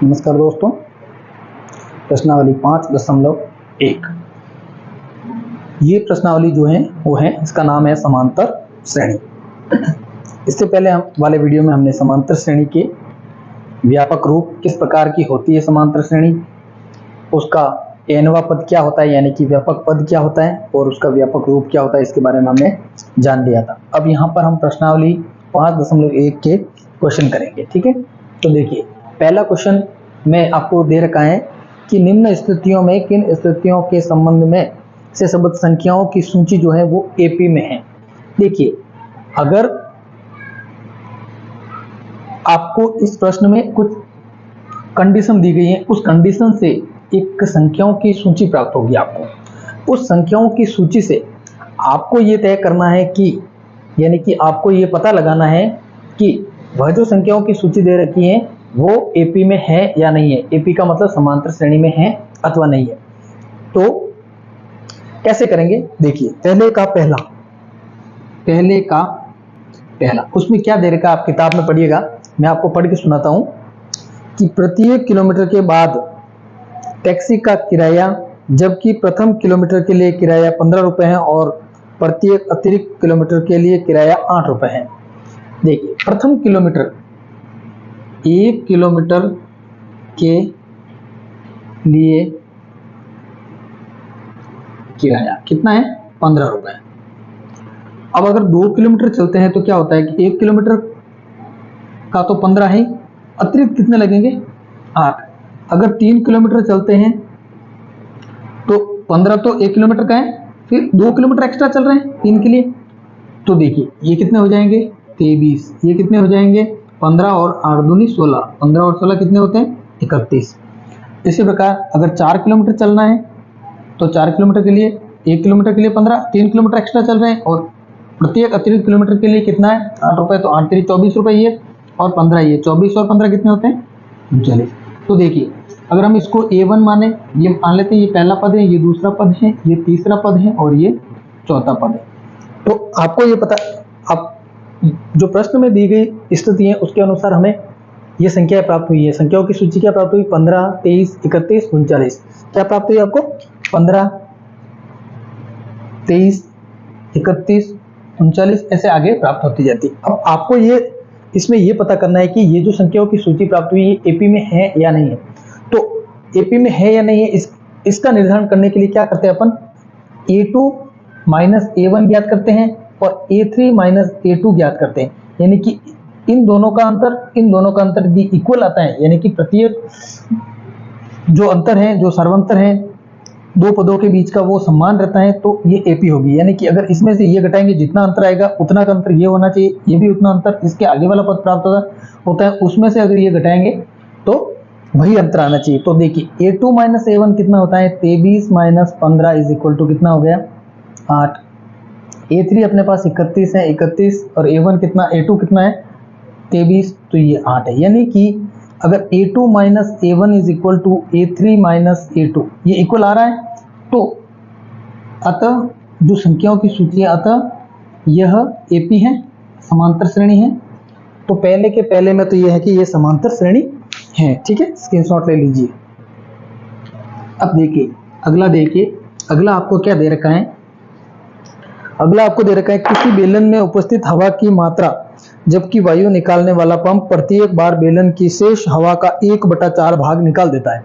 नमस्कार दोस्तों, प्रश्नावली 5.1 ये प्रश्नावली जो है वो है, इसका नाम है समांतर श्रेणी। इससे पहले वाले वीडियो में हमने समांतर श्रेणी के व्यापक रूप किस प्रकार की होती है समांतर श्रेणी, उसका एनवा पद क्या होता है यानी कि व्यापक पद क्या होता है और उसका व्यापक रूप क्या होता है, इसके बारे में हमने जान लिया था। अब यहाँ पर हम प्रश्नावली 5.1 के क्वेश्चन करेंगे। ठीक है, तो देखिए पहला क्वेश्चन में आपको दे रखा है कि निम्न स्थितियों में किन स्थितियों के संबंध में से शब्द संख्याओं की सूची जो है वो एपी में है। देखिए अगर आपको इस प्रश्न में कुछ कंडीशन दी गई है, उस कंडीशन से एक संख्याओं की सूची प्राप्त होगी। आपको उस संख्याओं की सूची से आपको ये तय करना है कि यानी कि आपको ये पता लगाना है कि वह जो संख्याओं की सूची दे रखी है वो एपी में है या नहीं है। एपी का मतलब समांतर श्रेणी में है अथवा नहीं है। तो कैसे करेंगे, देखिए पहले का पहला उसमें क्या दे रखा, आप किताब में पढ़िएगा, मैं आपको पढ़ के सुनाता हूं कि प्रत्येक किलोमीटर के बाद टैक्सी का किराया, जबकि प्रथम किलोमीटर के लिए किराया 15 रुपए है और प्रत्येक अतिरिक्त किलोमीटर के लिए किराया 8 रुपए है। देखिए प्रथम किलोमीटर, 1 किलोमीटर के लिए किराया कितना है, 15 रुपए। अब अगर 2 किलोमीटर चलते हैं तो क्या होता है कि 1 किलोमीटर का तो 15 है, अतिरिक्त कितने लगेंगे, 8। अगर 3 किलोमीटर चलते हैं तो 15 तो 1 किलोमीटर का है, फिर 2 किलोमीटर एक्स्ट्रा चल रहे हैं 3 के लिए, तो देखिए ये कितने हो जाएंगे 23, ये कितने हो जाएंगे 15 और 8 दूनी 16, 15 और 16 कितने होते हैं 31। इसी प्रकार अगर 4 किलोमीटर चलना है तो 4 किलोमीटर के लिए 1 किलोमीटर के लिए 15, 3 किलोमीटर एक्स्ट्रा चल रहे हैं और प्रत्येक अतिरिक्त किलोमीटर के लिए कितना है 8 रुपये, तो 8 3 24 रुपये ये और 15 ये, 24 और 15 कितने होते हैं 39। तो देखिए अगर हम इसको A1 माने, ये मान लेते हैं ये पहला पद है, ये दूसरा पद है, ये तीसरा पद है और ये चौथा पद है। तो आपको ये पता, आप जो प्रश्न में दी गई स्थिति है उसके अनुसार हमें ये संख्या प्राप्त हुई है। संख्याओं की सूची क्या प्राप्त हुई, 15, 23, 31, 39। क्या प्राप्त हुई आपको, 15, 23, 31, 39 ऐसे आगे प्राप्त होती जाती। अब आपको ये इसमें ये पता करना है कि ये जो संख्याओं की सूची प्राप्त हुई है एपी में है या नहीं है। तो एपी में है या नहीं है इसका निर्धारण करने के लिए क्या करते हैं अपन, A2 माइनस A1 ज्ञात करते हैं और A3 माइनस A2 ज्ञात करते हैं। यानी कि इन दोनों का अंतर यदि इक्वल आता है, यानी कि प्रत्येक जो अंतर है, जो सर्वांतर है दो पदों के बीच का, वो समान रहता है, तो ये एपी होगी। यानी कि अगर इसमें से ये घटाएंगे, जितना अंतर आएगा उतना का अंतर ये होना चाहिए, ये भी उतना अंतर इसके आगे वाला पद प्राप्त होता है, उसमें से अगर ये घटाएंगे तो वही अंतर आना चाहिए। तो देखिए A2 माइनस A1 कितना होता है, 23 माइनस 15 इज इक्वल टू कितना हो गया 8। A3 अपने पास 31 है, 31 और A1 कितना, A2 कितना है 23, तो ये 8 है। यानी कि अगर A2 minus A1 is equal to A3 minus A2 ये इक्वल आ रहा है, तो अतः जो संख्याओं की सूची है अतः यह एपी है, समांतर श्रेणी है। तो पहले के पहले में तो यह है कि यह समांतर श्रेणी है। ठीक है, स्क्रीनशॉट ले लीजिए। अब देखिए अगला आपको क्या दे रखा है, अगला आपको दे रखा है किसी बेलन में उपस्थित हवा की मात्रा जबकि वायु निकालने वाला पंप प्रत्येक बार बेलन की शेष हवा का 1/4 भाग निकाल देता है।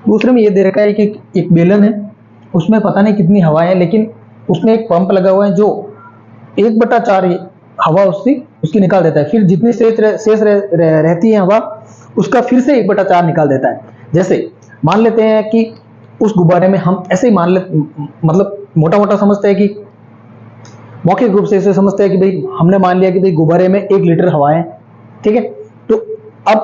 दूसरे में ये दे रखा है कि एक बेलन है, उसमें पता नहीं कितनी हवा है, लेकिन उसमें एक पंप लगा हुआ है जो 1/4 हवा उसकी निकाल देता है। फिर जितनी शेष रहती है हवा उसका फिर से 1/4 निकाल देता है। जैसे मान लेते हैं कि उस गुब्बारे में, हम ऐसे ही मान ले, मतलब मोटा मोटा समझते हैं कि मौखिक रूप से ऐसे समझते हैं कि भाई हमने मान लिया कि भाई गुब्बारे में 1 लीटर हवा है। ठीक है, तो अब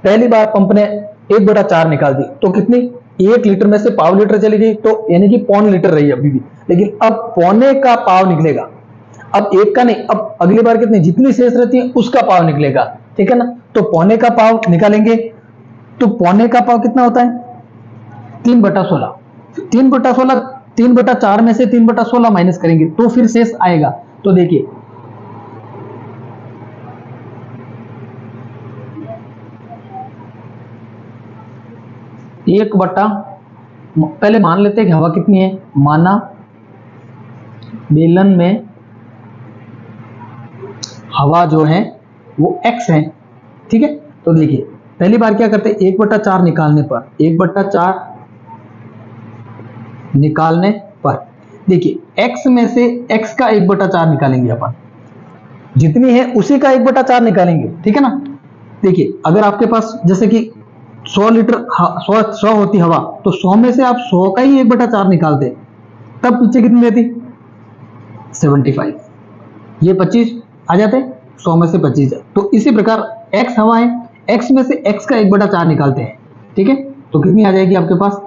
पहली बार पंप ने 1/4 निकाल दी, तो कितनी, 1 लीटर में से पाव लीटर चली गई, तो यानी कि पौन लीटर रही अभी भी, लेकिन अब पौने का पाव निकलेगा। अब 1 का नहीं, अब अगली बार कितनी, जितनी शेष रहती है उसका पाव निकलेगा। ठीक है ना, तो पौने का पाव निकालेंगे, तो पौने का पाव कितना होता है 3/16। 3/4 में से 3/16 माइनस करेंगे तो फिर शेष आएगा। तो देखिए एक बटा, पहले मान लेते हैं कि हवा कितनी है, माना बेलन में हवा जो है वो x है, ठीक है। तो देखिए पहली बार क्या करते हैं, 1/4 निकालने पर, 1/4 निकालने पर देखिए x में से x का 1/4 निकालेंगे अपन, जितनी है उसी का 1/4 निकालेंगे, ठीक है ना। देखिए अगर आपके पास जैसे कि 100 लीटर 100 होती हवा, तो 100 में से आप 100 का ही 1/4 निकालते, तब पीछे कितनी रहती, 75, ये 25 आ जाते, 100 में से 25 है। तो इसी प्रकार x हवा है, x में से x का 1/4 निकालते हैं, ठीक है। तो कितनी आ जाएगी आपके पास,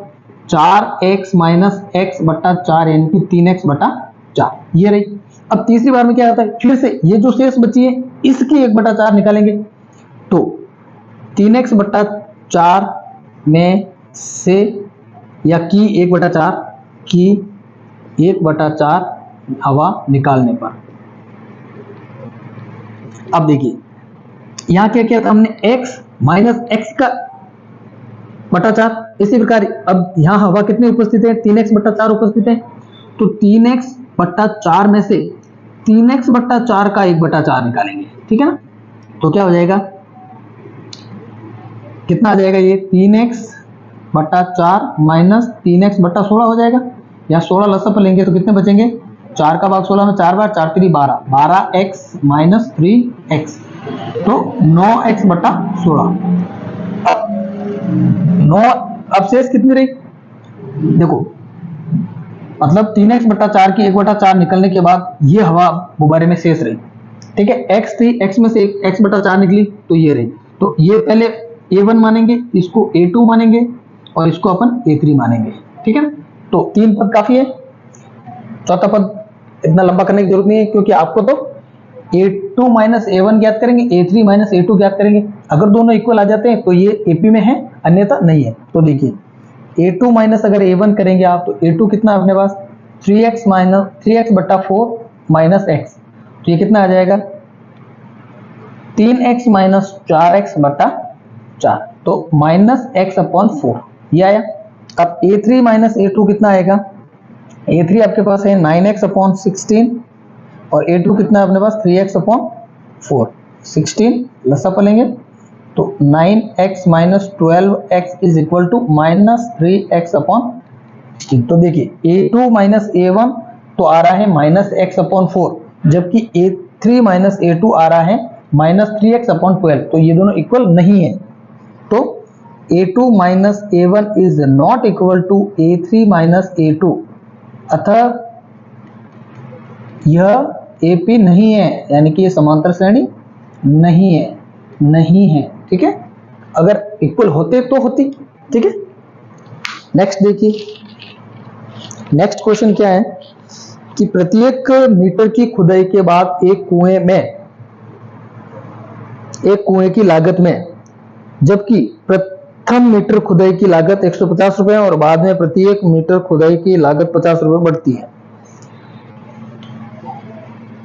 4x माइनस x/4 यानी कि 3x/4, ये रही। अब तीसरी बार में क्या होता है, फिर से ये जो शेष बची है इसकी 1/4 निकालेंगे, तो 3x/4 में से या की 1/4 की 1/4 हवा निकालने पर। अब देखिए यहां क्या किया था हमने, x माइनस x का बटा 4, इसी प्रकार अब यहां हवा कितनी उपस्थित है, 3x/4 उपस्थित है, तो 3x/4 में से 3x/4 का 1/4 निकालेंगे, ठीक है ना। तो क्या हो जाएगा, कितना आ जाएगा ये, 3x/4 माइनस 3x/16 हो जाएगा, या 16 लसा पर लेंगे तो कितने बचेंगे, 4 का भाग 16 में 4 बार, 4 3 12, 12x माइनस 3x, तो 9x/16। 9, अब शेष कितनी रही, देखो मतलब 3x/4 की 1/4 निकलने के बाद ये हवा गुब्बारे में शेष रही, ठीक है। x थी, x में से x/4 निकली, तो ये रही। तो ये पहले a1 मानेंगे, इसको a2 मानेंगे और इसको अपन a3 मानेंगे, ठीक है ना। तो 3 पद काफी है, चौथा पद इतना लंबा करने की जरूरत नहीं है, क्योंकि आपको तो a2 माइनस a1 ज्ञात करेंगे, a3 माइनस a2 ज्ञात करेंगे। अगर दोनों इक्वल आ जाते हैं तो ये AP में है, अन्यथा नहीं है। तो देखिए a2 माइनस अगर a1 करेंगे आप, तो a2 कितना अपने पास, 3x/4 माइनस x, तो ये कितना आ जाएगा, 3x माइनस 4x/4, तो माइनस x/4 ये आया। अब a3 माइनस a2 कितना आएगा, a3 आपके पास है 9x/16 और a2 कितना है अपने पास, 3x/4, 16 लसा पलेंगे, तो 9x minus 12x is equal to minus 3x/16। तो देखिए a2 माइनस a1 तो आ रहा है माइनस x/4, जबकि a3 माइनस a2 आ रहा है माइनस 3x/12, तो ये दोनों इक्वल नहीं है। तो a2 minus a1 is not equal to a3 minus a2, अतः यह AP नहीं है, यानी कि ये समांतर श्रेणी नहीं है, ठीक है। अगर इक्वल होते तो होती, ठीक है। नेक्स्ट देखिए, नेक्स्ट क्वेश्चन क्या है कि प्रत्येक मीटर की खुदाई के बाद एक कुएं की लागत में, जबकि प्रथम मीटर खुदाई की लागत 150 रुपए और बाद में प्रत्येक मीटर खुदाई की लागत 50 रुपए बढ़ती है।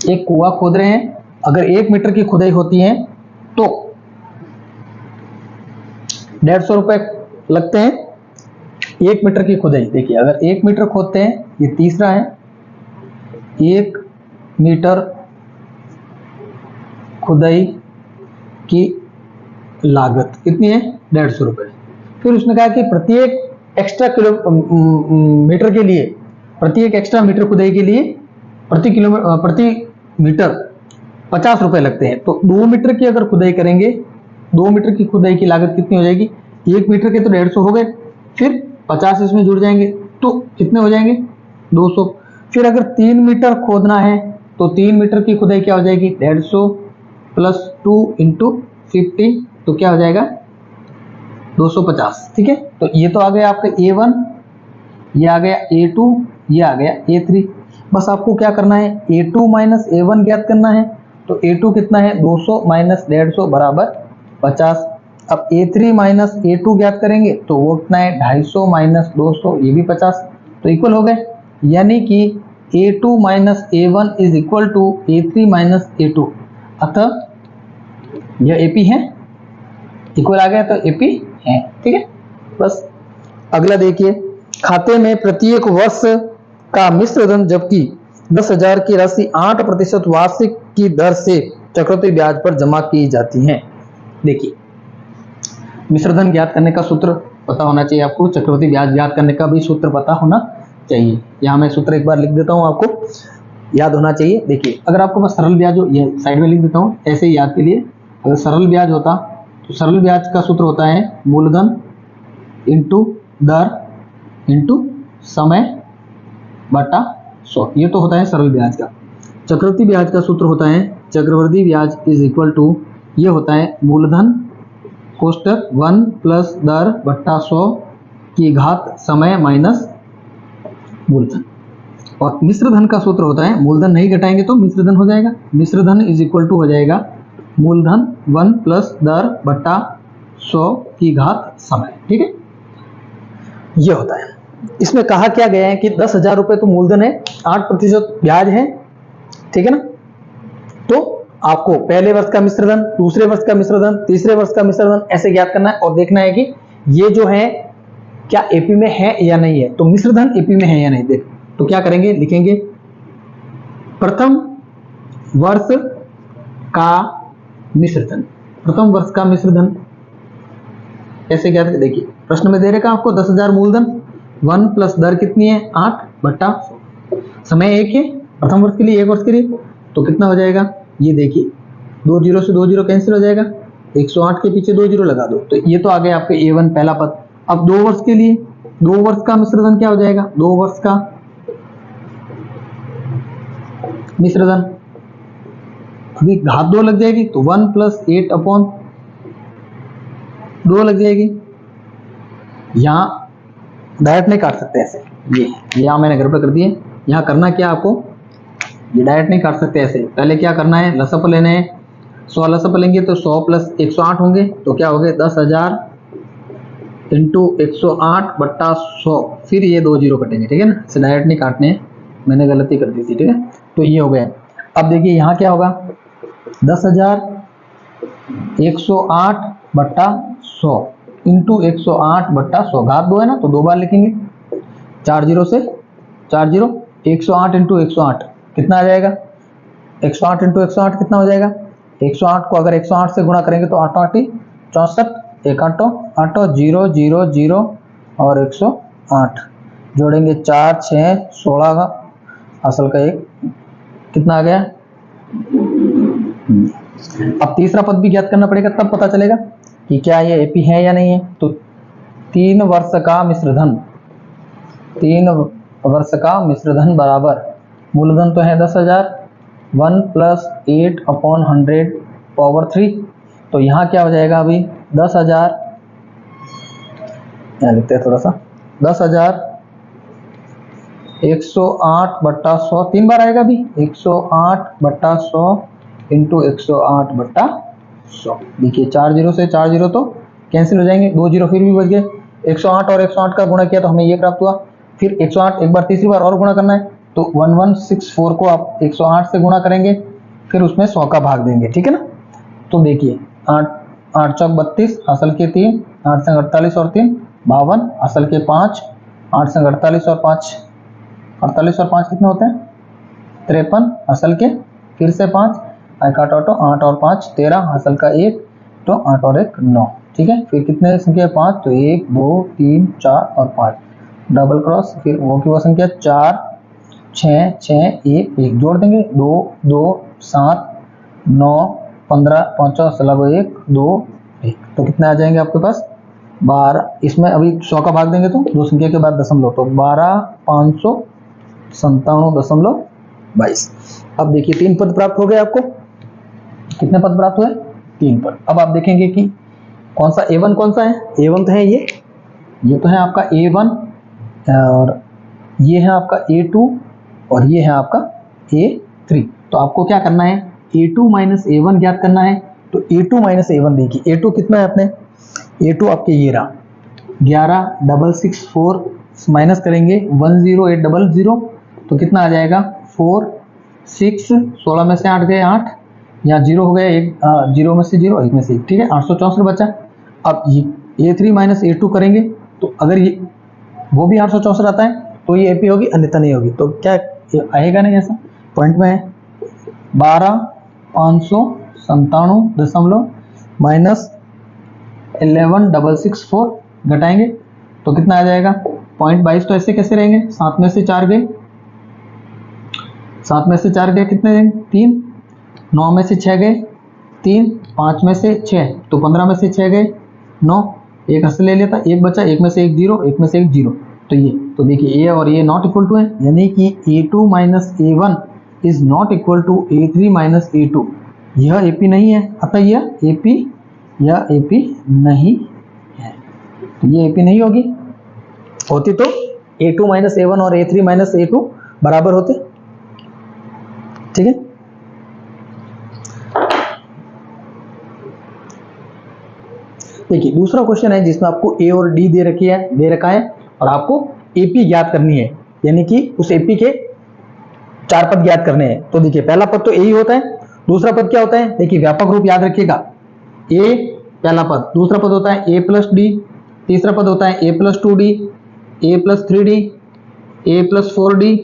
एक कुआं खोद रहे हैं, अगर 1 मीटर की खुदाई होती है तो 150 रुपए लगते हैं 1 मीटर की खुदाई। देखिए अगर 1 मीटर खोदते हैं, ये तीसरा है, 1 मीटर खुदाई की लागत कितनी है, 150 रुपए। फिर उसने कहा कि प्रत्येक एक्स्ट्रा मीटर के लिए, प्रत्येक एक्स्ट्रा मीटर खुदाई के लिए प्रति मीटर 50 रुपए लगते हैं। तो 2 मीटर की अगर खुदाई करेंगे, 2 मीटर की खुदाई की लागत कितनी हो जाएगी, 1 मीटर के तो 150 हो गए, फिर 50 इसमें जुड़ जाएंगे, तो कितने हो जाएंगे, 200। फिर अगर 3 मीटर खोदना है तो 3 मीटर की खुदाई क्या हो जाएगी, 150 प्लस 2 इंटू 50, तो क्या हो जाएगा 250, ठीक है। तो ये तो आ गया आपका A1, ये आ गया A2, ये आ गया A3। बस आपको क्या करना है, A2 माइनस A1 ज्ञात करना है। तो A2 कितना है, 200 माइनस 150 बराबर 50। अब A3 माइनस A2 ज्ञात करेंगे तो वो कितना है, 250 माइनस 200, ये भी 50, तो इक्वल हो गए। यानी कि A2 minus A1 is equal to A3 minus A2, अतः यह AP है, इक्वल आ गया तो AP है, ठीक है। बस अगला देखिए, खाते में प्रत्येक वर्ष का मिश्र धन जबकि 10,000 की राशि 8% वार्षिक की दर से चक्रवृद्धि ब्याज पर जमा की जाती है। देखिए, मिश्र धन ज्ञात करने का सूत्र पता होना चाहिए आपको, चक्रवृद्धि ब्याज ज्ञात करने का भी सूत्र पता होना चाहिए। यहाँ मैं सूत्र एक बार लिख देता हूँ, आपको याद होना चाहिए। देखिए, अगर आपको बस सरल ब्याज हो, ये साइड में लिख देता हूँ ऐसे ही याद के लिए। अगर सरल ब्याज होता तो सरल ब्याज का सूत्र होता है मूलधन इंटू दर इंटू समय बटा 100। ये तो होता है सरल ब्याज का। चक्रवृद्धि ब्याज का सूत्र होता है चक्रवृद्धि ब्याज इज इक्वल टू, ये होता है मूलधन कोष्टक 1 प्लस दर बट्टा 100 की घात समय माइनस मूलधन। और मिश्र धन का सूत्र होता है, मूलधन नहीं घटाएंगे तो मिश्र धन हो जाएगा। मिश्र धन इज इक्वल टू हो जाएगा मूलधन 1 प्लस दर बट्टा 100 की घात समय। ठीक है, ये होता है। इसमें कहा क्या गया है कि 10,000 रुपये तो मूलधन है, 8% ब्याज है। ठीक है ना, तो आपको पहले वर्ष का मिश्र धन, दूसरे वर्ष का मिश्र धन, तीसरे वर्ष का मिश्र धन ऐसे ज्ञात करना है और देखना है कि ये जो है क्या एपी में है या नहीं है। तो मिश्र धन एपी में है या नहीं, देख तो क्या करेंगे, लिखेंगे प्रथम वर्ष का मिश्र धन। प्रथम वर्ष का मिश्र धन ऐसे ज्ञात, देखिए प्रश्न में दे रखा आपको 10,000 मूलधन, 1 प्लस दर कितनी है 8 बट्टा 100, समय 1 है प्रथम वर्ष के लिए, 1 वर्ष के लिए, तो कितना हो जाएगा, ये देखिए 2 जीरो से 2 जीरो कैंसिल हो जाएगा, 108 के पीछे 2 जीरो लगा दो, तो ये तो आ गया आपके A1 पहला पद। अब 2 वर्ष के लिए, 2 वर्ष का मिश्र धन क्या हो जाएगा, 2 वर्ष का मिश्र धन, अभी घात 2 लग जाएगी तो 1 प्लस 8 अपॉन 2 लग जाएगी। यहाँ डायरेक्ट नहीं काट सकते ऐसे, ये यहाँ मैंने गड़बड़ कर दी है। यहाँ करना क्या आपको, ये डायरेक्ट नहीं काट सकते ऐसे, पहले क्या करना है, लसअप लेने हैं। 100 लसअप लेंगे तो 100 प्लस 108 होंगे, तो क्या हो गए 10,000 इंटू 108 बट्टा 100, फिर ये 2 जीरो कटेंगे। ठीक है ना, इसे डायरेक्ट नहीं काटने हैं, मैंने गलती कर दी थी। ठीक है, तो ये हो गया। अब देखिए यहाँ क्या होगा, 10,000 108 बट्टा 100 इंटू 108 बट्टा 100, घात 2 है ना तो 2 बार लिखेंगे, 4 जीरो से 4 जीरो, 108 इंटू 108 कितना आ जाएगा, 108 इंटू 108 कितना हो जाएगा, 108 को अगर 108 से गुणा करेंगे तो 8 8 64, 1 8 8 0 0 0 और 108 जोड़ेंगे 4 6 16 का असल का 1 कितना आ गया। अब तीसरा पद भी ज्ञात करना पड़ेगा, तब पता चलेगा कि क्या ये एपी है या नहीं है। तो 3 वर्ष का मिश्र धन, 3 वर्ष का मिश्र धन बराबर मूलधन तो है 10,000, 1 प्लस 8 अपॉन 100 पावर 3, तो यहाँ क्या हो जाएगा, अभी 10,000, यहाँ लिखते हैं थोड़ा सा, 10,000 108 बट्टा 100 3 बार आएगा अभी, 108 बट्टा 100 इंटू 108 बट्टा 100। देखिए 4 जीरो से 4 जीरो तो कैंसिल हो जाएंगे, 2 जीरो फिर भी बच गए, 108 और 108 का गुणा किया तो हमें ये प्राप्त हुआ, फिर 108 एक बार तीसरी बार और गुणा करना है तो 1164 को आप 108 से गुणा करेंगे, फिर उसमें 100 का भाग देंगे। ठीक है ना, तो देखिए 8 चौक 32, असल के 3, 8 संग 48 और 3 52, असल के 5, 8 संग 48 और 5 48 और 5 कितने होते हैं 53, असल के फिर से 5, 8 8 और 5 13, असल का 1, तो 8 और 1 9। ठीक है, फिर कितने संख्या 5, तो 1 2 3 4 और 5 डबल क्रॉस, फिर वो की वो संख्या 4 6 6 1 1 जोड़ देंगे, 2 2 7 9 15 5 16 1 2 1, तो कितने आ जाएंगे आपके पास 12। इसमें अभी 100 का भाग देंगे तो दो संख्या के बाद दशमलव, तो 12,597.22। अब देखिए 3 पद प्राप्त हो गए आपको, कितने पद प्राप्त हुए 3 पद। अब आप देखेंगे कि कौन सा A1 कौन सा है, A1 तो है ये तो है आपका A1 और ये है आपका A2 और ये है आपका A3। तो आपको क्या करना है, A2 माइनस A1 ज्ञात करना है। तो A2 माइनस A1 देखिए, A2 कितना है अपने, A2 आपके ये रहा 11,664 माइनस करेंगे 10800, तो कितना आ जाएगा 4 6 16 में से 8 गए 8, यहाँ 0 हो गया, एक 0 में से 0 1 में से 1, ठीक है 864 बचा। अब ये A3 माइनस A2 करेंगे तो अगर ये वो भी 864 आता है तो ये एपी होगी, अन्यथा नहीं होगी। तो क्या आएगा नहीं ऐसा, पॉइंट में है 12,597 माइनस 11,664 घटाएंगे तो कितना आ जाएगा 0.22। तो ऐसे कैसे रहेंगे, 7 में से 4 गए, 7 में से 4 गए कितने रहेंगे 3, 9 में से 6 गए 3, 5 में से 6 तो 15 में से 6 गए 9, एक हस्त ले लेता, एक बचा, एक में से एक जीरो, एक में से एक जीरो। तो ये तो देखिए ए और ये नॉट इक्वल टू है, यानी कि A2 minus A1 is not equal to A3 minus A2। यह एपी नहीं है, अतः यह एपी नहीं है। तो ये एपी नहीं होगी, होती तो A2 माइनस A1 और A3 माइनस A2 बराबर होते। ठीक है, देखिए दूसरा क्वेश्चन है जिसमें आपको ए और डी दे रखा है और आपको एपी ज्ञात करनी है, यानी कि उस एपी के 4 पद ज्ञात करने हैं। तो देखिए पहला पद तो ए ही होता है, दूसरा पद क्या होता है, देखिए व्यापक रूप याद रखिएगा, ए पहला पद, दूसरा पद होता है ए प्लस डी, तीसरा पद होता है A plus 2d, A plus 3d, A plus 4d,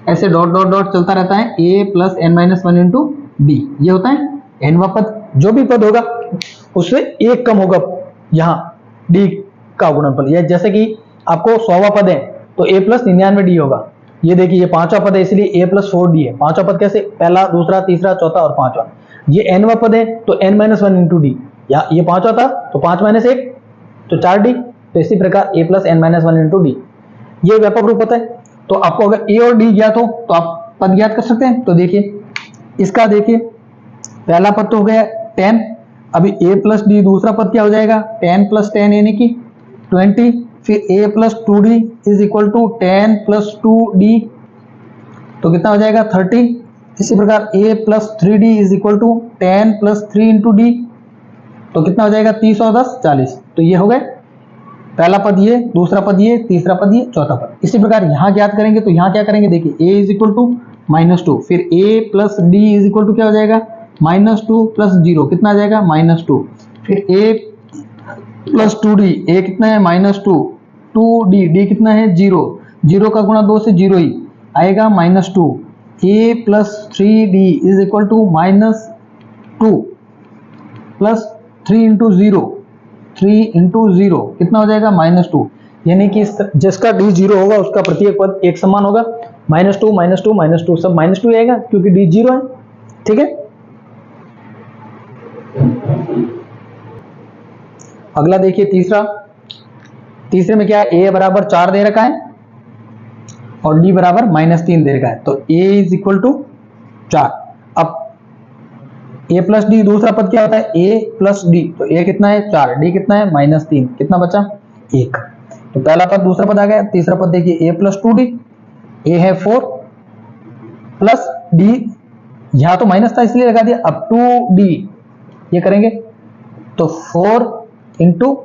ऐसे डॉट डॉट डॉट चलता रहता है, A plus n minus 1 into D. ये होता है nवा पद, जो भी पद होगा उससे एक कम होगा यहाँ डी का गुणनफल। या जैसे कि आपको 100वां पद है तो a प्लस 99d होगा। ये देखिए ये 5वां पद है इसलिए a प्लस 4d है। 5वां पद कैसे, पहला, दूसरा, तीसरा, चौथा और 5वां। ये nवा पद है तो n माइनस 1 इंटू डी, या ये 5वां था तो 5 माइनस 1 तो 4d। तो इसी प्रकार a plus n minus 1 into D, ये व्यापक रूप होता है। तो आपको अगर a और d ज्ञात हो तो आप पद ज्ञात कर सकते हैं। तो देखिए इसका, देखिए पहला पद तो हो गया 10, अभी a प्लस डी, दूसरा पद क्या हो जाएगा 10 प्लस 10 यानी कि 20, फिर a plus 2d is equal to 10 plus 2d, तो कितना हो जाएगा 30। इसी प्रकार a plus 3d is equal to 10 plus 3 into D, तो कितना हो जाएगा 30 और 10 40। तो ये हो गए पहला पद ये, दूसरा पद ये, तीसरा पद ये, चौथा पद। इसी प्रकार यहाँ ज्ञात करेंगे तो यहाँ क्या करेंगे, देखिए a इज इक्वल टू -2, फिर a plus D is equal to क्या हो जाएगा -2 प्लस 0, कितना आ जाएगा -2, फिर a प्लस 2d, a कितना है -2, 2d, d कितना है 0, 0 का गुणा 2 से 0 ही आएगा -2, a plus 3d is equal to -2 plus 3 into 0, 3 into 0 कितना हो जाएगा -2, यानी कि जिसका d 0 होगा उसका प्रत्येक पद एक समान होगा, -2 -2 -2 सब -2 आएगा क्योंकि d 0 है। ठीक है, अगला देखिए तीसरे में क्या है, a बराबर 4 दे रखा है और d बराबर -3 दे रखा है। तो a इज इक्वल टू 4। अब a प्लस डी, दूसरा पद क्या होता है a प्लस डी, तो a कितना है 4, d कितना है -3, कितना बचा 1। तो पहला पद, दूसरा पद आ गया। तीसरा पद देखिए a प्लस 2d, a है 4 प्लस d, यहां तो माइनस था इसलिए लगा दिया, अब 2d ये करेंगे तो 4 into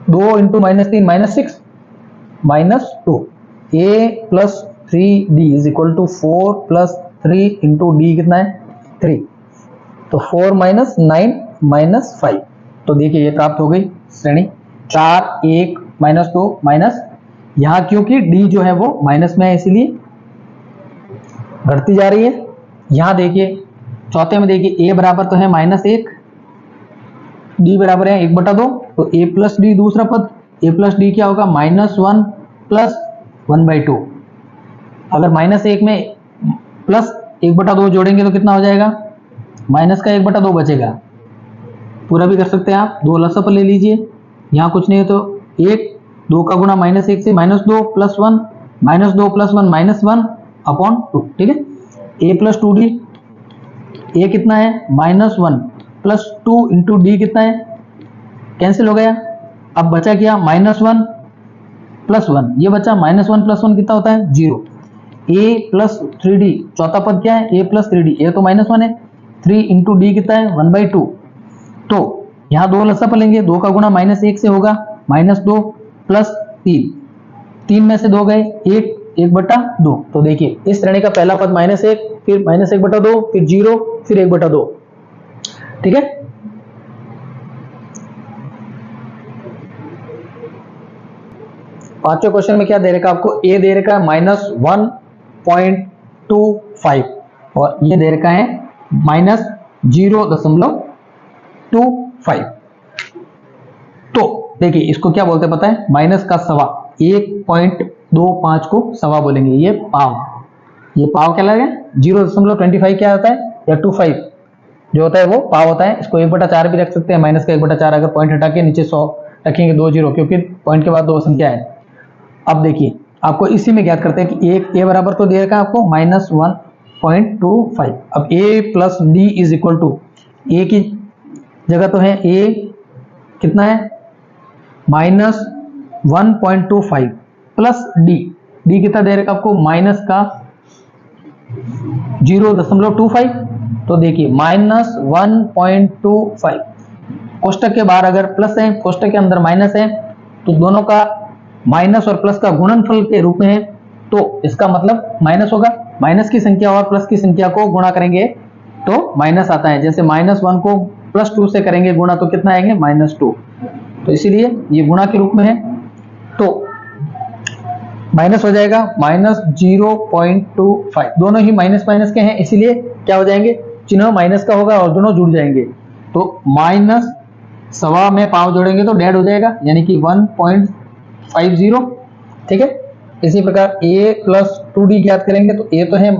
2 into -3 -6 -2, a plus 3d is equal to 4 plus 3 into d कितना है 3, तो 4 माइनस 9 माइनस 5। तो देखिए ये प्राप्त हो गई श्रेणी 4 1 -2 माइनस, यहाँ क्योंकि d जो है वो माइनस में है इसलिए घटती जा रही है। यहाँ देखिए चौथे में देखिए a बराबर तो है -1, d बराबर है 1/2, तो a प्लस डी दूसरा पद, a प्लस डी क्या होगा -1 प्लस 1/2। अगर -1 में प्लस 1/2 जोड़ेंगे तो कितना हो जाएगा, माइनस का 1/2 बचेगा। पूरा भी कर सकते हैं आप, 2 लसअप ले लीजिए, यहाँ कुछ नहीं है तो 1, 2 का गुणा -1 से -2 प्लस 1, -2 प्लस 1 -1 अपॉन 2। ठीक है, a प्लस 2d, a कितना है -1 प्लस 2 इंटू डी कितना है, कैंसिल हो गया। अब बचा क्या -1 प्लस 1, ये बचा -1 प्लस 1 कितना होता है 0। a प्लस 3d, चौथा पद क्या है a प्लस 3d, a तो -1 है, 3 इंटू डी कितना है 1/2। तो यहाँ 2 लसअप लेंगे, 2 का गुणा -1 से होगा -2 प्लस 3, 3 में से 2 गए 1, 1/2। तो देखिए इस श्रेणी का पहला पद -1, फिर -1/2, फिर 0, फिर 1/2। ठीक है, पांचवें क्वेश्चन में क्या दे रखा है आपको, ए दे रखा है -1.25 और ये दे रखा है -0.25। तो देखिए इसको क्या बोलते हैं पता है, माइनस का सवा, 1.25 को सवा बोलेंगे, ये पाव क्या लगेगा, 0.25 क्या होता है, या 25 जो होता है वो पाव होता है। इसको 1/4 भी रख सकते हैं, माइनस का 1/4, अगर पॉइंट हटा के नीचे 100 रखेंगे 2 0, क्योंकि पॉइंट के बाद 2 संख्या है। अब देखिए आपको इसी में ज्ञात करते हैं कि एक ए बराबर तो दे रखा है आपको -1.25। अब A plus D is equal to, A की जगह तो है ए कितना है -1.25 प्लस डी कितना दे रखा आपको, माइनस का 0.25। तो देखिए -1.25 कोष्टक के बाहर अगर प्लस है, कोष्टक के अंदर माइनस है, तो दोनों का माइनस और प्लस का गुणनफल के रूप में है, तो इसका मतलब माइनस होगा। माइनस की संख्या और प्लस की संख्या को गुणा करेंगे तो माइनस आता है। जैसे -1 को +2 से करेंगे गुणा तो कितना आएंगे, -2। तो इसीलिए ये गुणा के रूप में है, तो माइनस हो जाएगा -0.25। दोनों ही माइनस माइनस के हैं, इसीलिए क्या हो जाएंगे, चिन्ह माइनस का होगा और दोनों जुड़ जाएंगे। तो माइनस सवा में पाव जोड़ेंगे तो डेढ़ हो जाएगा, यानी कि 1.50। ठीक है, इसी प्रकार a प्लस 2d ज्ञात करेंगे तो a तो है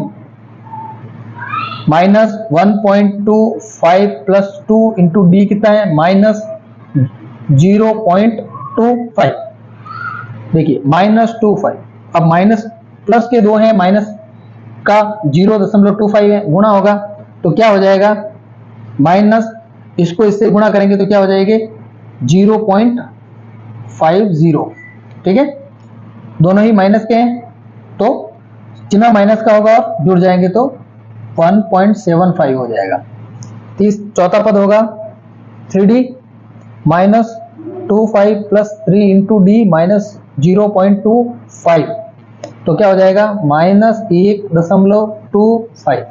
-1.25 प्लस 2 इंटू डी कितना है, -0.25। देखिए -25, अब माइनस प्लस के 2 हैं, माइनस का 0.25 है, गुणा होगा तो क्या हो जाएगा, माइनस इसको इससे गुणा करेंगे तो क्या हो जाएगी 0.50। ठीक है, दोनों ही माइनस के हैं तो चिन्ह माइनस का होगा और जुड़ जाएंगे तो 1.75 हो जाएगा। चौथा पद होगा 3d -25 प्लस 3 इंटू डी -0.25, तो क्या हो जाएगा -1.25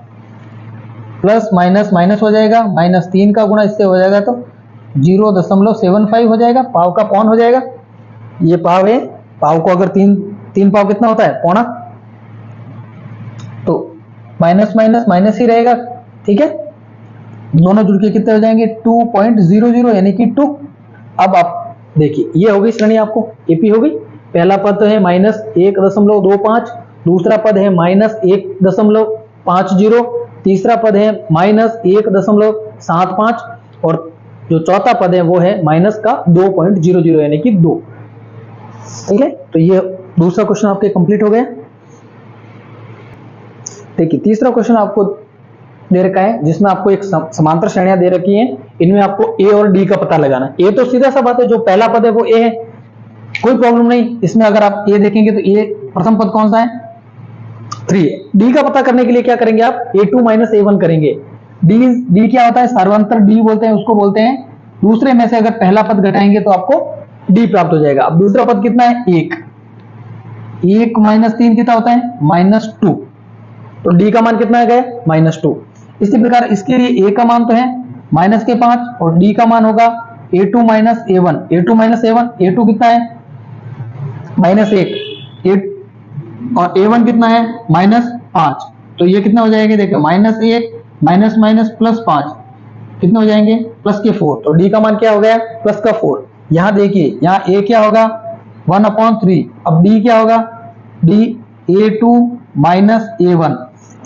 प्लस माइनस माइनस हो जाएगा, -3 का गुणा इससे हो जाएगा तो 0.75 हो जाएगा। पाव का पौन हो जाएगा, ये पाव है, पाव को अगर तीन पाव कितना होता है, पौना, तो माइनस माइनस माइनस ही रहेगा। ठीक है, दोनों जुड़ के कितने हो जाएंगे 2.00 यानी कि 2। अब आप देखिए ये होगी श्रेणी, आपको एपी होगी। पहला पद तो है -1.25, दूसरा पद है -1.50, तीसरा पद है -1.75 और जो चौथा पद है वो है माइनस का 2.00 यानी कि 2। ठीक है, तो ये दूसरा क्वेश्चन आपके कंप्लीट हो गया। देखिए तीसरा क्वेश्चन आपको दे रखा है जिसमें आपको एक समांतर श्रेणियां दे रखी हैं, इनमें आपको ए और डी का पता लगाना है। ए तो सीधा सा बात है, जो पहला पद है वो ए है, कोई प्रॉब्लम नहीं। इसमें अगर आप ए देखेंगे तो ए प्रथम पद कौन सा है, 3 है। डी का पता करने के लिए क्या करेंगे आप, a2 - a1 करेंगे। डी क्या होता है, सार्वंतर डी बोलते हैं, उसको बोलते हैं। दूसरे में से अगर पहला पद घटाएंगे तो आपको डी प्राप्त हो जाएगा। अब दूसरा पद कितना है, 1 -3 कितना होता है, -2, तो डी का मान कितना आ गया, -2। इसी प्रकार इसके लिए ए का मान तो है -5 और डी का मान होगा a2 - a1। a2 कितना है, -1, और a1 कितना है, -5। तो ये कितना हो जाएंगे, देखो -1 माइनस माइनस +5 कितने हो जाएंगे, +4। तो डी का मान क्या हो गया, +4। यहां देखिए, यहाँ a क्या होगा 1/3। अब डी क्या होगा, डी a2 - a1।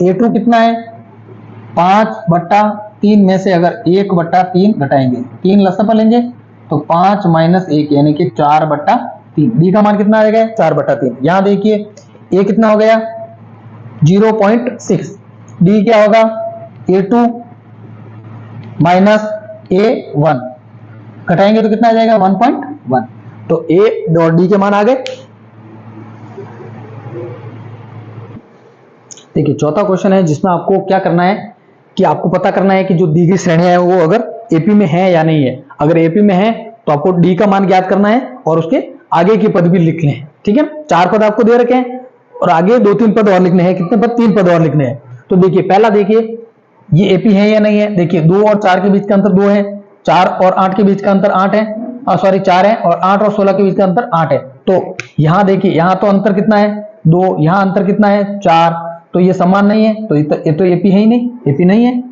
a2 कितना है 5/3 में से अगर 1/3 घटाएंगे, 3 लसप लेंगे तो 5 - 1 यानी कि 4/3। डी का मान कितना आ गया, 4/3। यहां देखिए a कितना हो गया 0.6, डी क्या होगा a2 - a1 घटाएंगे तो कितना आ जाएगा 1.1। तो a और डी के मान आ गए। देखिए चौथा क्वेश्चन है जिसमें आपको क्या करना है कि आपको पता करना है कि जो दी गई श्रेणियां है वो अगर एपी में है या नहीं है। अगर एपी में है तो आपको डी का मान ज्ञात करना है और उसके आगे के पद भी लिखने हैं। ठीक है, 4 पद आपको दे रखे हैं और आगे 2-3 पद और लिखने हैं। कितने पद, 3 पद और लिखने हैं। तो देखिए पहला देखिए ये एपी है या नहीं है। देखिए 2 और 4 के बीच का अंतर 2 है, 4 और 8 के बीच का अंतर 8 है, सॉरी 4 है, और 8 और 16 के बीच का अंतर 8 है। तो यहाँ देखिए, यहाँ तो अंतर कितना है 2, यहाँ अंतर कितना है 4, तो ये समान नहीं है, तो ये तो एपी है ही नहीं, एपी नहीं है,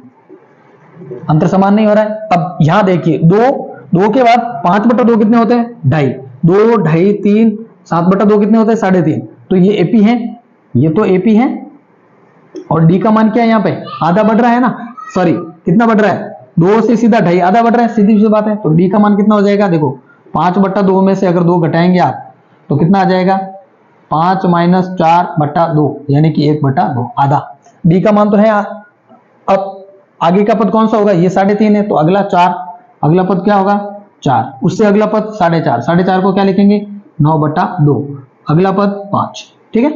अंतर समान नहीं हो रहा है। अब यहाँ देखिए 2 के बाद 5/2 कितने होते हैं 2.5, 2, 2.5, 3, 7/2 कितने होते हैं 3.5, तो ये एपी है, ये तो एपी है। और डी का मान क्या है यहाँ पे आधा बढ़ रहा है ना, सॉरी कितना बढ़ रहा है 2 से सीधा 2.5 आधा बढ़ रहा है, सीधी सी बात है। तो डी का मान कितना हो जाएगा, देखो 5/2 में से अगर 2 घटाएंगे आप तो कितना आ जाएगा 5 - 4/2 यानी कि 1/2 आधा। डी का मान तो है। अब आगे का पद कौन सा होगा, ये 3.5 है, तो अगला 4, अगला पद क्या होगा 4, उससे अगला पद 4.5, 4.5 को क्या लिखेंगे 9/2, अगला पद 5। ठीक है,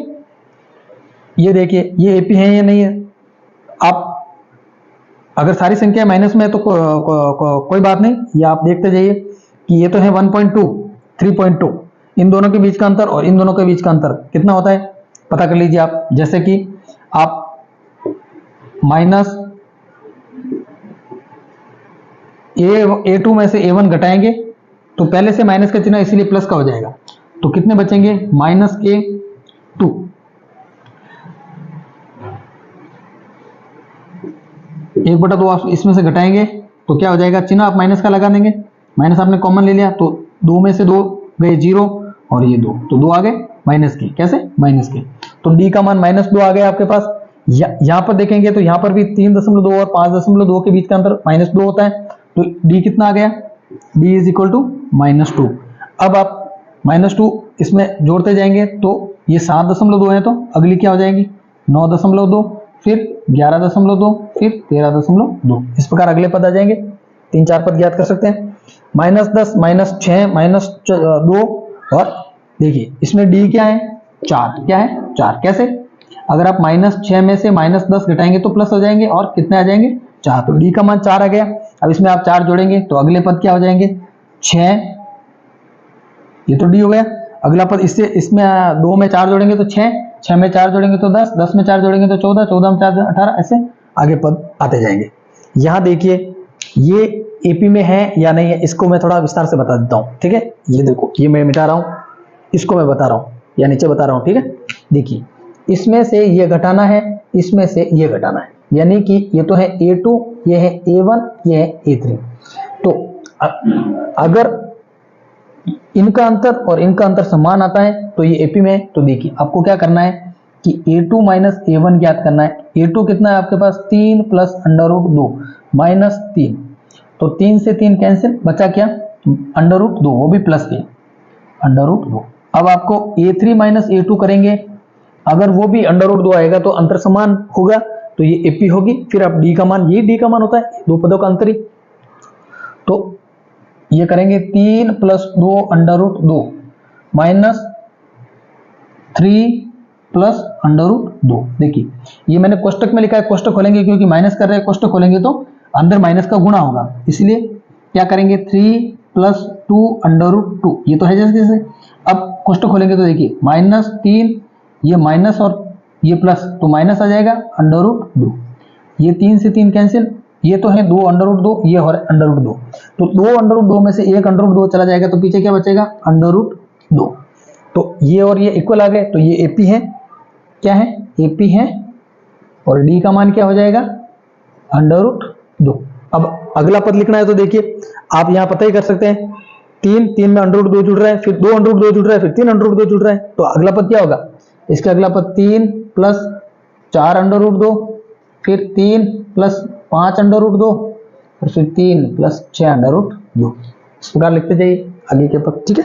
ये देखिए ये एपी है या नहीं है। आप अगर सारी संख्या माइनस में है तो कोई बात नहीं, ये आप देखते जाइए कि ये तो है 1.2, 3.2, इन दोनों के बीच का अंतर और इन दोनों के बीच का अंतर कितना होता है पता कर लीजिए आप। जैसे कि आप -A2 में से A1 घटाएंगे तो पहले से माइनस का चिन्ह इसीलिए प्लस का हो जाएगा, तो कितने बचेंगे -K2, 1/2 आप इसमें से घटाएंगे तो क्या हो जाएगा, चिन्ह आप माइनस का लगा देंगे, माइनस आपने कॉमन ले लिया तो 2 में से 2 गए 0 और ये 2, तो 2 आ गए माइनस के, कैसे माइनस के, तो डी का मान -2 आ गया आपके पास। यहाँ पर देखेंगे तो यहाँ पर भी 3.2 और 5.2 के बीच का अंतर -2 होता है, तो डी कितना आ गया, डी इज इक्वल टू -2। अब आप -2 इसमें जोड़ते जाएंगे तो ये 7.2 है, तो अगली क्या हो जाएगी 9.2, फिर 11.2, फिर 13.2, इस प्रकार अगले पद आ जाएंगे। 3-4 पद ज्ञात कर सकते हैं, -10, -6, -2, और देखिए इसमें डी क्या है 4, क्या है 4, कैसे, अगर आप -6 में से -10 घटाएंगे तो प्लस हो जाएंगे और कितने आ जाएंगे 4, तो डी का मान 4 आ गया। अब इसमें आप 4 जोड़ेंगे तो अगले पद क्या हो जाएंगे 6, ये तो डी हो गया। अगला पद इसमें 2 में 4 जोड़ेंगे तो 6, 6 में 4 जोड़ेंगे तो 10, 10 में 4 जोड़ेंगे तो 14, 14 में 4 18, ऐसे आगे पद आते जाएंगे। यहाँ देखिए ये एपी में है या नहीं है, इसको मैं थोड़ा विस्तार से बता देता हूँ। ठीक है, ये देखो ये मैं मिटा रहा हूँ, इसको मैं बता रहा हूँ या नीचे बता रहा हूँ। ठीक है, देखिए इसमें से ये घटाना है, इसमें से ये घटाना है, यानी कि ये तो है A2, ये है A1, ये है A3। तो अगर इनका अंतर और इनका अंतर समान आता है तो ये एपी में है। तो देखिए आपको क्या करना है कि A2 - A1 ज्ञात करना है। A2 कितना है आपके पास 3 + √2 -3, तो 3 से 3 कैंसिल, बचा क्या √2, वो भी प्लस के √2। अब आपको A3 - A2 करेंगे, अगर वो भी √2 आएगा तो अंतर समान होगा, तो ये एपी होगी। फिर आप डी का मान, ये डी का मान होता है 2 पदों का अंतर ही, तो ये करेंगे 3 + 2 √2 -3 + √2। देखिए ये मैंने कोष्टक में लिखा है, कोष्टक खोलेंगे क्योंकि माइनस कर रहे हैं, कोष्टक खोलेंगे तो अंदर माइनस का गुणा होगा, इसलिए क्या करेंगे 3 + 2 √2, ये तो है जैसे जैसे। अब कोष्टक खोलेंगे तो देखिए -3, ये माइनस और ये प्लस, तो माइनस आ जाएगा √2, ये 3 से 3 कैंसिल, ये तो है 2 √2, ये और √2, तो 2 √2 में से एक √2 चला जाएगा, तो पीछे क्या बचेगा √2। तो ये और ये इक्वल आ गए, तो ये एपी है, क्या है एपी है, और डी का मान क्या हो जाएगा √2। अब अगला पद लिखना है तो देखिए आप यहाँ पता ही कर सकते हैं, 3 में √2 जुड़ रहा है, फिर 2 √2 जुड़ रहा है, फिर 3 √2 जुड़ रहा है, तो अगला पद क्या होगा, इसका अगला पद 3 + 4 √2, फिर 3 + 5 √2, और फिर 3 + 6 √2, इस प्रकार लिखते जाइए आगे के पद। ठीक है,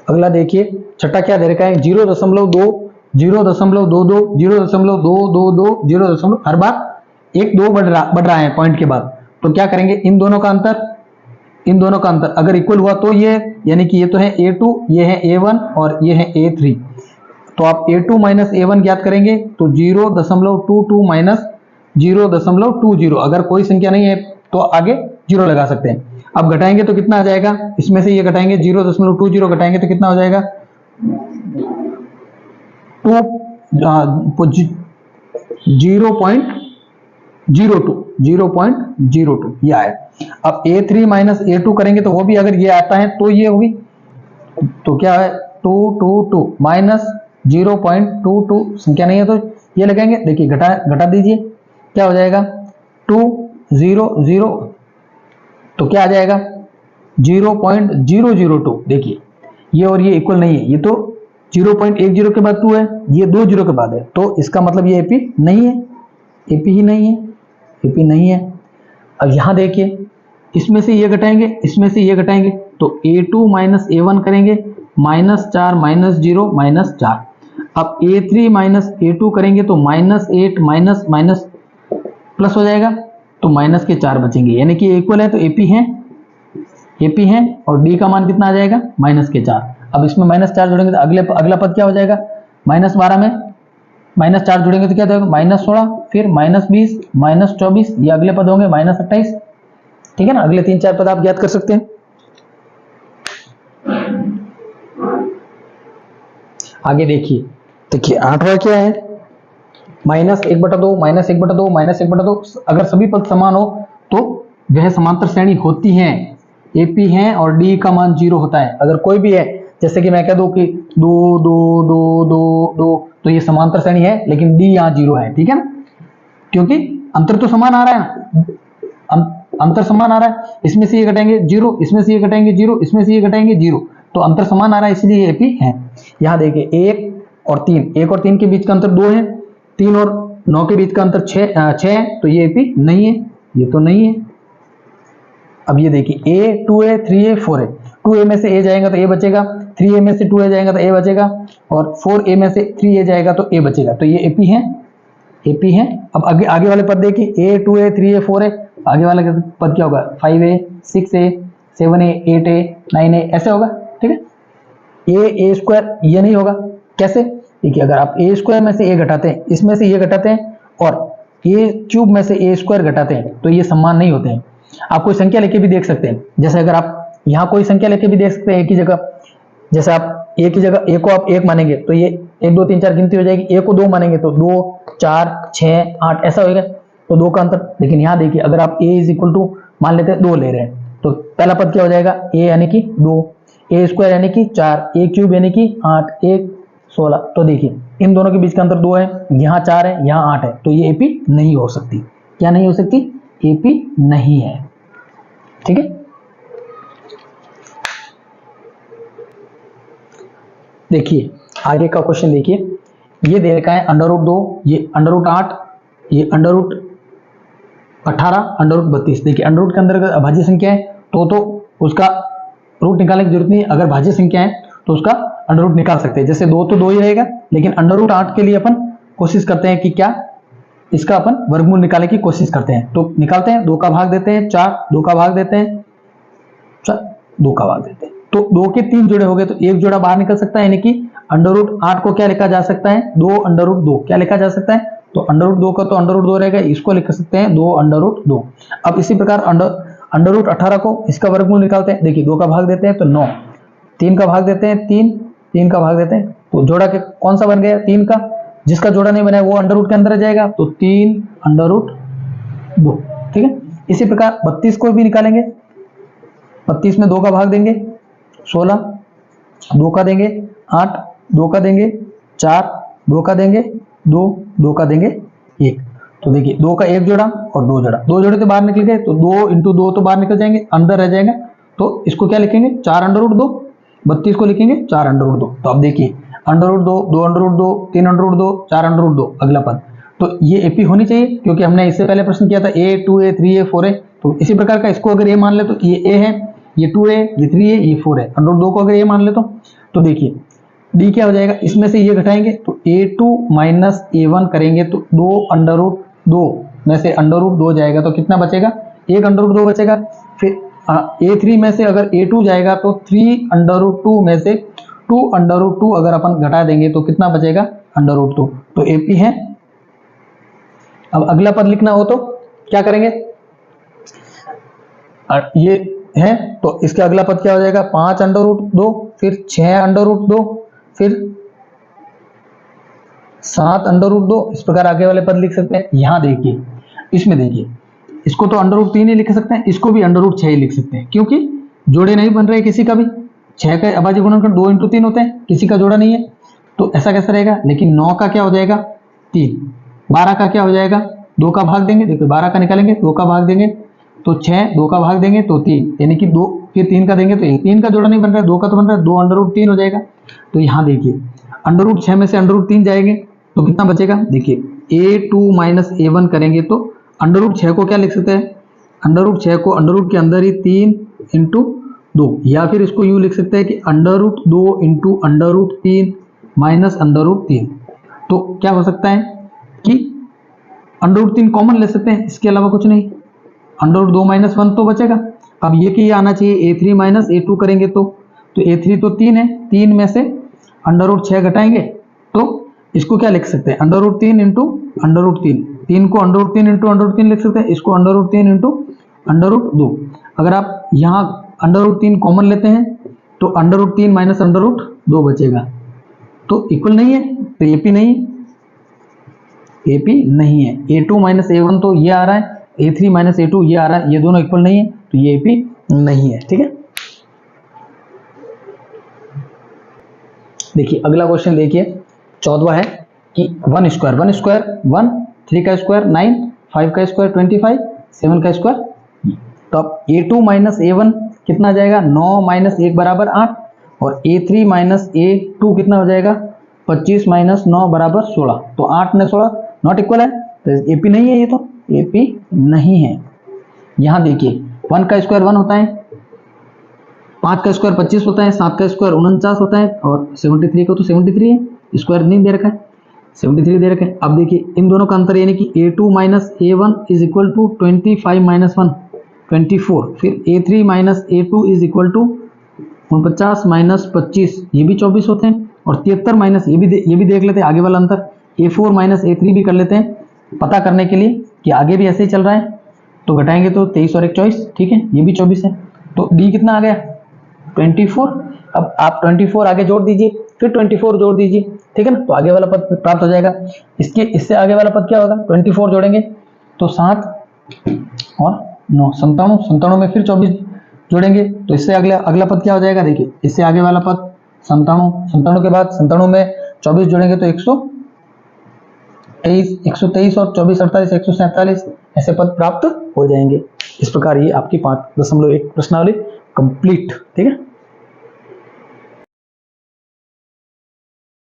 अगला देखिए छठा क्या दे रखा है 0.2, 0.22, 0.222, 0. हर बार 1 2 बढ़ रहा है पॉइंट के बाद, तो क्या करेंगे इन दोनों का अंतर, इन दोनों का अंतर अगर इक्वल हुआ तो ये, यानी कि ये तो है A2, ये है A1 और ये है A3, तो आप A2 - A1 ज्ञात करेंगे तो 0.22 - 0.20, अगर कोई संख्या नहीं है तो आगे 0 लगा सकते हैं। अब घटाएंगे तो कितना आ जाएगा, इसमें से ये घटाएंगे 0.20 घटाएंगे तो कितना हो जाएगा 0.02 ये आया। अब A3 माइनस A2 करेंगे तो वो भी अगर ये आता है तो ये होगी, तो क्या है 222 माइनस 0.22 संख्या नहीं है तो ये लगाएंगे। देखिए घटा दीजिए, क्या हो जाएगा 200, तो क्या आ जाएगा 0.002। देखिए ये और ये इक्वल नहीं है, ये तो 0.10 के बाद 2 है, ये 2 जीरो के बाद है, तो इसका मतलब ये एपी नहीं है, एपी ही नहीं है, एपी नहीं है। अब यहां देखिए, इसमें से ये घटाएंगे, इसमें से ये घटाएंगे, तो A2 माइनस A1 करेंगे, -4 -0 -4। अब A3 माइनस A2 करेंगे तो -8 माइनस माइनस प्लस हो जाएगा, तो माइनस के 4 बचेंगे, यानी कि इक्वल है, तो एपी है, एपी है, और डी का मान कितना आ जाएगा -4। अब इसमें -4 जोड़ेंगे तो अगला पद क्या हो जाएगा, -12 में -4 जोड़ेंगे तो क्या हो जाएगा -16, फिर -20 -24, ये अगले पद होंगे -28। ठीक है ना, अगले 3-4 पद आप ज्ञात कर सकते हैं। आगे देखिए 8वां क्या है, -1/2 -1/2 -1/2। अगर सभी पद समान हो तो वह समांतर श्रेणी होती है, एपी है और डी का मान 0 होता है। अगर कोई भी है, जैसे कि मैं कह दूं कि 2 2 2 2 2, तो ये समांतर श्रेणी है, लेकिन डी यहाँ 0 है। ठीक है ना, क्योंकि अंतर तो समान आ रहा है ना, अंतर समान आ रहा है, इसमें से ये घटाएंगे 0, इसमें से ये घटाएंगे 0, इसमें से ये घटाएंगे 0, तो अंतर समान आ रहा है, इसलिए एपी है। यहाँ देखिए 1 और 3 के बीच का अंतर 2 है, 3 और 9 के बीच का अंतर 6 है, तो ये एपी नहीं है, ये तो नहीं है। अब ये देखिए A 2A 3A 4A, 2A में से A जाएगा तो A बचेगा, 3A में से 2A जाएगा तो A बचेगा, और 4A में से 3A जाएगा तो A बचेगा, तो ये एपी है, एपी है। अब आगे वाले पद देखिए A 2A 3A 4A, आगे वाला पद क्या होगा 5A 6A 7A 8A 9A, ऐसे होगा। ठीक है, A स्क्वायर ये नहीं होगा, कैसे, देखिए अगर आप A स्क्वायर में से A घटाते हैं, इसमें से ये घटाते हैं, और A क्यूब में से A स्क्वायर घटाते हैं, तो ये समान नहीं होते हैं। आप कोई संख्या लेके भी देख सकते हैं, जैसे अगर आप यहाँ कोई संख्या लेके भी देख सकते हैं एक ही जगह, जैसे आप एक ही जगह A को आप 1 मानेंगे तो ये 1 2 3 4 गिनती हो जाएगी, A को 2 मानेंगे तो 2 4 6 8 ऐसा होगा, तो 2 का अंतर। लेकिन यहाँ देखिए अगर आप A = मान लेते हैं 2 ले रहे हैं, तो पहला पद क्या हो जाएगा A यानी कि 2, A स्क्वायर यानी कि 4, A क्यूब यानी कि 8, 1 16। तो देखिए इन दोनों के बीच का अंतर 2 है, यहाँ 4 है, यहाँ 8 है, तो ये एपी नहीं हो सकती। क्या नहीं हो सकती, एपी नहीं है। ठीक है, देखिए आगे का क्वेश्चन देखिए, ये दे रखा है √2, ये √8, ये √18, √32। देखिए √ के अंदर अगर अभाज्य संख्या है तो उसका रूट निकालने की जरूरत नहीं है, अगर भाज्य संख्या है तो उसका √ निकाल सकते हैं। जैसे 2 तो 2 ही रहेगा, लेकिन √8 के लिए अपन कोशिश करते हैं कि क्या, इसका अपन वर्गमूल निकालने की कोशिश करते हैं, तो निकालते हैं, 2 का भाग देते हैं 4, 2 का भाग देते हैं 4, 2 का भाग देते हैं, तो 2 के 3 जोड़े हो गए, तो एक जोड़ा बाहर निकल सकता है, यानी कि √8 को क्या लिखा जा सकता है 2 क्या लिखा जा सकता है, तो √2 का तो √2 रहेगा, इसको लिख सकते हैं 2 √2। अब इसी प्रकार √18 को इसका वर्गमूल निकालते हैं, देखिए 2 का भाग देते हैं तो 9, 3 का भाग देते हैं 3, 3 का भाग देते हैं, तो जोड़ा के कौन सा बन गया 3 का, जिसका जोड़ा नहीं बना है वो √ के अंदर आ जाएगा, तो 3 √2। ठीक है, इसी प्रकार 32 को भी निकालेंगे, 32 में 2 का भाग देंगे 16, 2 का देंगे 8, 2 का देंगे 4, 2 का देंगे 2, 2 का देंगे 1। तो देखिए 2 का एक जोड़ा और 2 जोड़ा, 2 जोड़े तो बाहर निकल गए, तो 2 × 2 तो बाहर निकल जाएंगे, अंदर रह जाएगा, तो इसको क्या लिखेंगे 4 √2, 32 को लिखेंगे 4 √2। तो अब देखिए √2, 2 √2, 3 √2, 4 √2 अगला पद, तो ये एपी होनी चाहिए, क्योंकि हमने इससे पहले प्रश्न किया था A 2A 3A 4A, तो इसी प्रकार का इसको अगर A मान ले तो ये A है, ये 2A, ये 3A, ये 4 है, √2 को अगर A मान ले तो देखिए D क्या हो जाएगा, इसमें से ये घटाएंगे तो A2 माइनस A1 करेंगे तो 2 √2 में से √2 जाएगा तो कितना बचेगा, 1 √2 बचेगा। फिर A3 में से अगर A2 जाएगा तो 3 √2 में से 2 √2 अगर अपन घटा देंगे तो कितना बचेगा √2, तो AP है। अब अगला पद लिखना हो तो क्या करेंगे, ये है तो इसके अगला पद क्या हो जाएगा 5 √2, फिर 6 √2, फिर 7 √2, इस प्रकार आगे वाले पद लिख सकते हैं। यहाँ देखिए, इसमें देखिए, इसको तो √3 ही लिख सकते हैं, इसको भी √6 ही लिख सकते हैं, क्योंकि जोड़े नहीं बन रहे किसी का भी। 6 का अभाज्य गुणनखंड 2 × 3 होते हैं, किसी का जोड़ा नहीं है, तो ऐसा कैसे रहेगा। लेकिन 9 का क्या हो जाएगा 3, 12 का क्या हो जाएगा 2 का भाग देंगे, देखो 12 का निकालेंगे 2 का भाग देंगे तो 6, 2 का भाग देंगे तो 3, यानी कि 2, फिर 3 का देंगे तो 1, 3 का जोड़ा नहीं बन रहा है, 2 का तो बन रहा है, 2 √3 हो जाएगा। तो यहाँ देखिए √6 में से √3 जाएंगे तो कितना बचेगा, देखिए a2 - a1 करेंगे तो √6 को क्या लिख सकते हैं, √6 को √ के अंदर ही 3 × 2, या फिर इसको यूँ लिख सकते हैं कि √2 × √3 - √3। तो क्या हो सकता है कि √3 कॉमन ले सकते हैं, इसके अलावा कुछ नहीं। √2 - 1 तो बचेगा। अब ये कि ये आना चाहिए a3 - a2 करेंगे तो a3 तो 3 है, 3 में से √6 घटाएंगे तो इसको क्या लिख सकते हैं, √3 × √3, 3 को √3 × √3 लिख सकते हैं, इसको √3 × √2। अगर आप यहाँ √3 कॉमन लेते हैं तो √3 - √2 बचेगा, तो इक्वल नहीं है, तो AP नहीं है, AP नहीं है। a2 - a1 तो ये आ रहा है, a3 - a2 ये आ रहा है, ये दोनों इक्वल नहीं है, तो ये AP नहीं है। ठीक है, देखिए अगला क्वेश्चन देखिए 14वां है कि 1 स्क्वायर 1 स्क्वायर 1, 3 का स्क्वायर 9, 5 का स्क्वायर 25, 7 का स्क्वायर। तो अब a2 - a1 कितना आ जाएगा, 9 - 1 = 8, और a3 - a2 कितना हो जाएगा, 25 - 9 = 16। तो 8 ने 16 नॉट इक्वल है, तो AP नहीं है, ये तो AP नहीं है। यहाँ देखिए 1 का स्क्वायर 1 होता है, 5 का स्क्वायर 25 होता है, 7 का स्क्वायर 49 होता है, और 73 को तो 73 है, स्क्वायर नहीं दे रखा है, 73 दे रखा है। अब देखिए इन दोनों का अंतर यानी कि a2 - a1 = 25 - 1 24, फिर a3 - a2 = 49 - 25, ये भी 24 होते हैं, और 73 माइनस ये भी देख लेते हैं आगे वाला अंतर, a4 - a3 भी कर लेते हैं पता करने के लिए कि आगे भी ऐसे ही चल रहा है। तो घटाएंगे तो 23 और 1 24, ठीक है, ये भी 24 है। तो d कितना आ गया 24। अब आप 24 आगे जोड़ दीजिए, फिर 24 जोड़ दीजिए, ठीक है ना, तो आगे वाला पद प्राप्त हो जाएगा। इससे आगे वाला पद क्या होगा, 24 जोड़ेंगे तो 7 और 9 97, 97 में फिर 24 जोड़ेंगे तो इससे अगला पद क्या हो जाएगा, देखिए इससे आगे वाला पद 97, 97 के बाद 97 में 24 जोड़ेंगे तो 123 और 24 48 147 ऐसे पद प्राप्त हो जाएंगे। इस प्रकार ये आपकी 5.1 प्रश्नावली कंप्लीट, ठीक है।